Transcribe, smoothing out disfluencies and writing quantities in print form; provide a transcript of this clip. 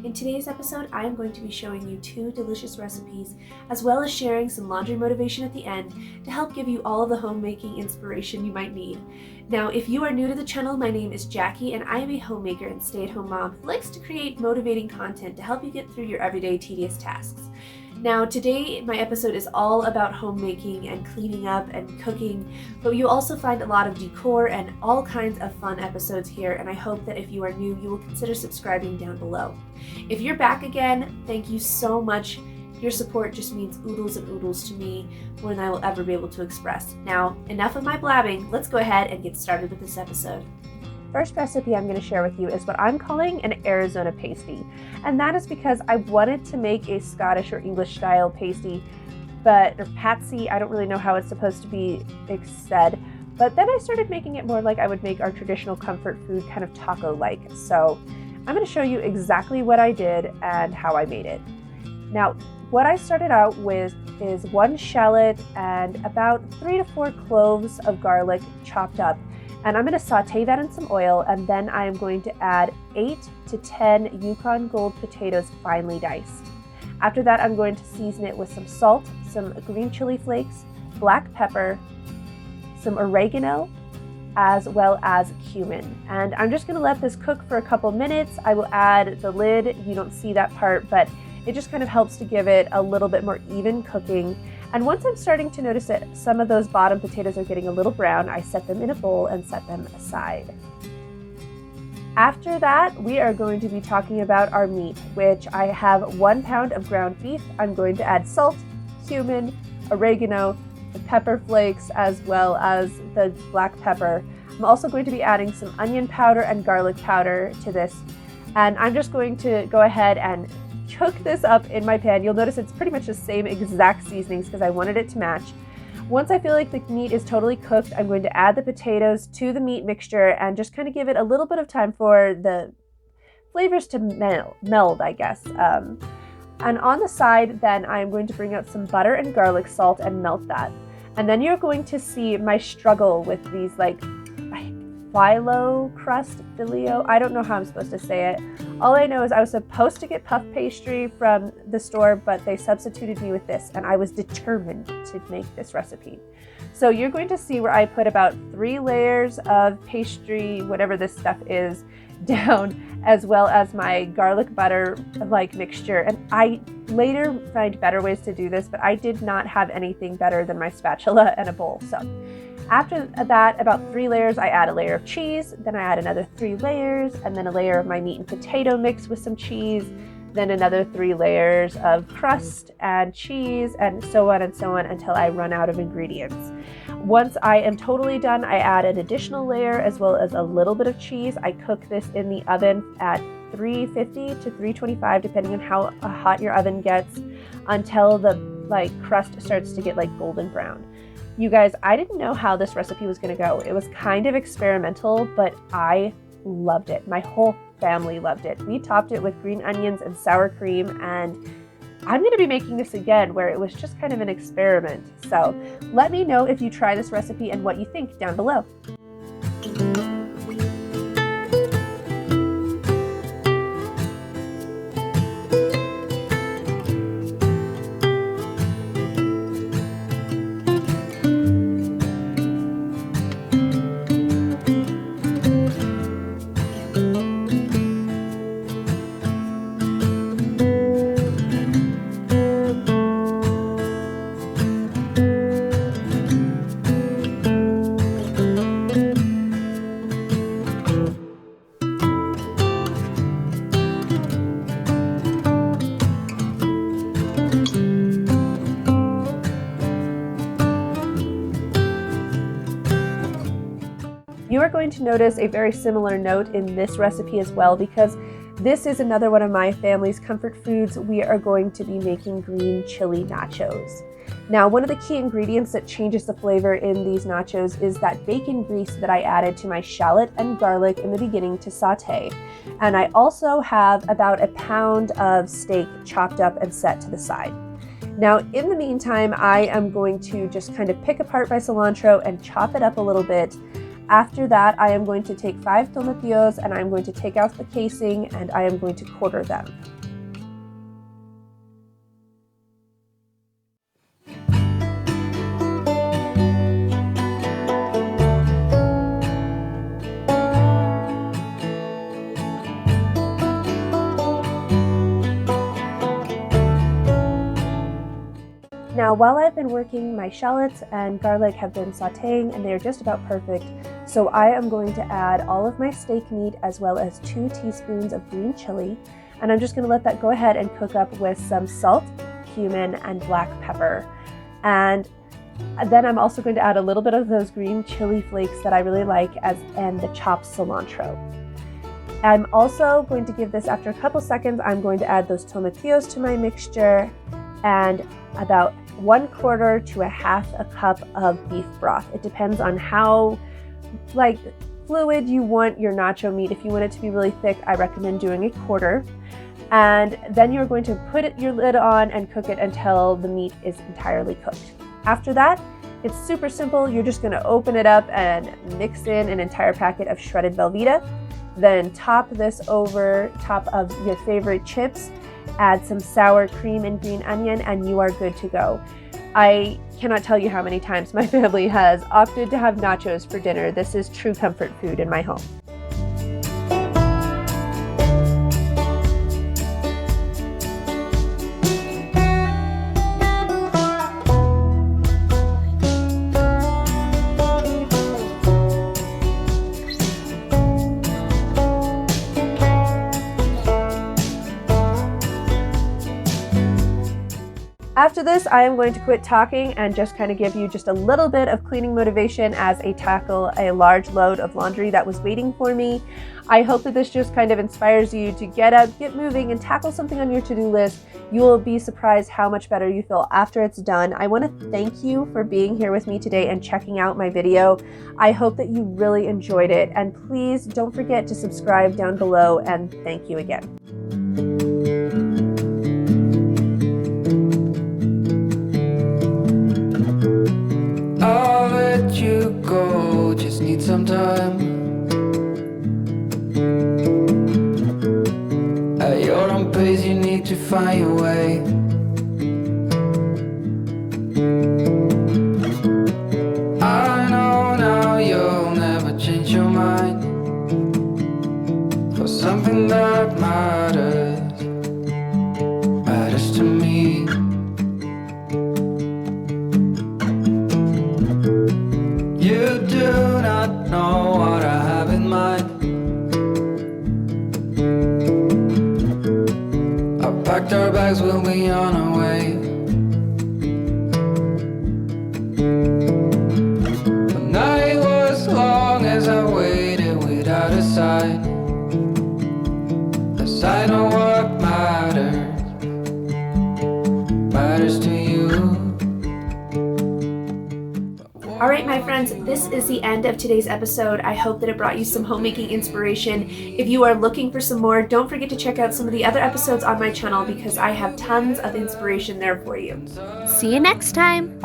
In today's episode, I am going to be showing you 2 delicious recipes, as well as sharing some laundry motivation at the end to help give you all of the homemaking inspiration you might need. Now, if you are new to the channel, my name is Jackie, and I am a homemaker and stay-at-home mom who likes to create motivating content to help you get through your everyday tedious tasks. Now, today my episode is all about homemaking and cleaning up and cooking, but you'll also find a lot of decor and all kinds of fun episodes here, and I hope that if you are new, you will consider subscribing down below. If you're back again, thank you so much. Your support just means oodles and oodles to me, more than I will ever be able to express. Now, enough of my blabbing, let's go ahead and get started with this episode. First recipe I'm going to share with you is what I'm calling an Arizona pasty, and that is because I wanted to make a Scottish or English style pasty, or patsy, I don't really know how it's supposed to be said, but then I started making it more like I would make our traditional comfort food, kind of taco-like. So I'm going to show you exactly what I did and how I made it. Now, what I started out with is 1 shallot and about 3 to 4 cloves of garlic chopped up. And I'm going to saute that in some oil, and then I am going to add 8 to 10 Yukon Gold potatoes finely diced. After that, I'm going to season it with some salt, some green chili flakes, black pepper, some oregano, as well as cumin. And I'm just going to let this cook for a couple minutes. I will add the lid. You don't see that part, but it just kind of helps to give it a little bit more even cooking. And once I'm starting to notice that some of those bottom potatoes are getting a little brown, I set them in a bowl and set them aside. After that, we are going to be talking about our meat, which I have 1 pound of ground beef. I'm going to add salt, cumin, oregano, the pepper flakes, as well as the black pepper. I'm also going to be adding some onion powder and garlic powder to this. And I'm just going to go ahead and cook this up in my pan. You'll notice it's pretty much the same exact seasonings because I wanted it to match. Once I feel like the meat is totally cooked, I'm going to add the potatoes to the meat mixture and just kind of give it a little bit of time for the flavors to meld, I guess. And on the side, then I'm going to bring out some butter and garlic salt and melt that. And then you're going to see my struggle with these filio, I don't know how I'm supposed to say it. All I know is I was supposed to get puff pastry from the store, but they substituted me with this, and I was determined to make this recipe. So you're going to see where I put about 3 layers of pastry, whatever this stuff is, down, as well as my garlic butter mixture. And I later find better ways to do this, but I did not have anything better than my spatula and a bowl. So after that, about 3 layers, I add a layer of cheese, then I add another 3 layers, and then a layer of my meat and potato mix with some cheese, then another 3 layers of crust and cheese, and so on until I run out of ingredients. Once I am totally done, I add an additional layer as well as a little bit of cheese. I cook this in the oven at 350 to 325, depending on how hot your oven gets, until the crust starts to get golden brown. You guys, I didn't know how this recipe was going to go. It was kind of experimental, but I loved it. My whole family loved it. We topped it with green onions and sour cream, and I'm going to be making this again where it was just kind of an experiment. So let me know if you try this recipe and what you think down below. You are going to notice a very similar note in this recipe as well, because this is another one of my family's comfort foods. We are going to be making green chili nachos. Now, one of the key ingredients that changes the flavor in these nachos is that bacon grease that I added to my shallot and garlic in the beginning to saute. And I also have about 1 pound of steak chopped up and set to the side. Now, in the meantime, I am going to just kind of pick apart my cilantro and chop it up a little bit. After that, I am going to take 5 tomatillos and I'm going to take out the casing and I am going to quarter them. Now, while I've been working, my shallots and garlic have been sauteing and they are just about perfect. So I am going to add all of my steak meat as well as 2 teaspoons of green chili. And I'm just going to let that go ahead and cook up with some salt, cumin, and black pepper. And then I'm also going to add a little bit of those green chili flakes that I really like and the chopped cilantro. I'm also going to give this, after a couple seconds, I'm going to add those tomatillos to my mixture and about 1/4 to 1/2 cup of beef broth. It depends on how fluid you want your nacho meat. If you want it to be really thick, I recommend doing 1/4. And then you're going to put your lid on and cook it until the meat is entirely cooked. After that, it's super simple. You're just going to open it up and mix in an entire packet of shredded Velveeta. Then top this over top of your favorite chips. Add some sour cream and green onion and you are good to go. I cannot tell you how many times my family has opted to have nachos for dinner. This is true comfort food in my home. After this, I am going to quit talking and just kind of give you just a little bit of cleaning motivation as I tackle a large load of laundry that was waiting for me. I hope that this just kind of inspires you to get up, get moving, and tackle something on your to-do list. You will be surprised how much better you feel after it's done. I want to thank you for being here with me today and checking out my video. I hope that you really enjoyed it, and please don't forget to subscribe down below, and thank you again. I'll let you go, just need some time. At your own pace, you need to find your way. I know now you'll never change your mind for something that matters to me. You do not know what I have in mind. I packed our bags, we'll be on our way. The night was long as I waited without a sign. 'Cause I know what matters to you. Alright my friends, this is the end of today's episode. I hope that it brought you some homemaking inspiration. If you are looking for some more, don't forget to check out some of the other episodes on my channel because I have tons of inspiration there for you. See you next time!